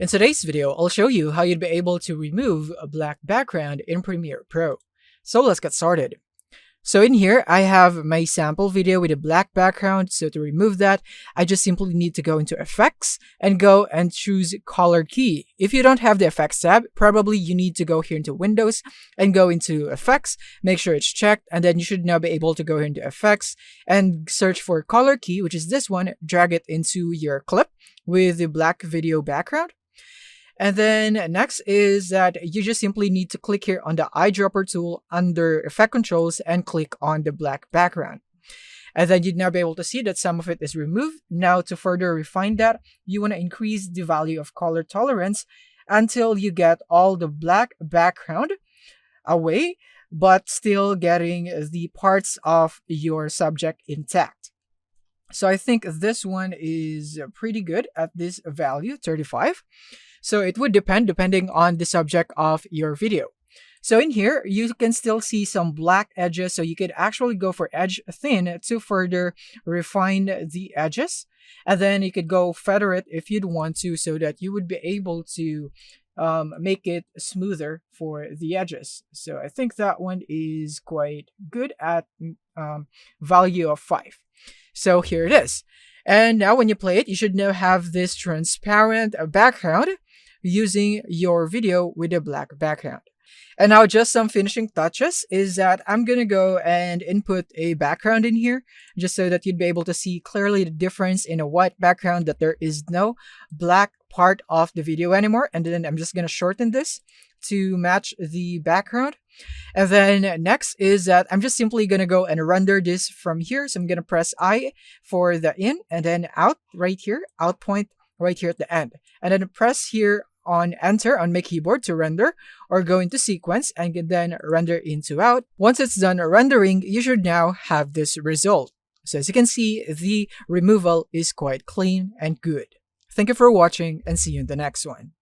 In today's video, I'll show you how you'd be able to remove a black background in Premiere Pro. So let's get started. So in here, I have my sample video with a black background. So to remove that, I just simply need to go into Effects and go and choose Color Key. If you don't have the Effects tab, probably you need to go here into Windows and go into Effects, make sure it's checked, and then you should now be able to go here into Effects and search for Color Key, which is this one, drag it into your clip with the black video background. And then next is that you just simply need to click here on the eyedropper tool under Effect Controls and click on the black background. And then you'd now be able to see that some of it is removed. Now to further refine that, you want to increase the value of color tolerance until you get all the black background away, but still getting the parts of your subject intact. So I think this one is pretty good at this value, 35. So it would depending on the subject of your video. So in here, you can still see some black edges. So you could actually go for edge thin to further refine the edges. And then you could go feather it if you'd want to, so that you would be able to make it smoother for the edges. So I think that one is quite good at value of 5. So here it is. And now when you play it, you should now have this transparent background using your video with a black background. And now just some finishing touches is that I'm going to go and input a background in here just so that you'd be able to see clearly the difference in a white background, that there is no black part of the video anymore. And then I'm just going to shorten this to match the background. And then next is that I'm just simply going to go and render this from here. So I'm going to press I for the in and then out right here, out point right here at the end. And then press here on enter on my keyboard to render, or go into sequence and then render into out. Once it's done rendering, you should now have this result. So as you can see, the removal is quite clean and good. Thank you for watching and see you in the next one.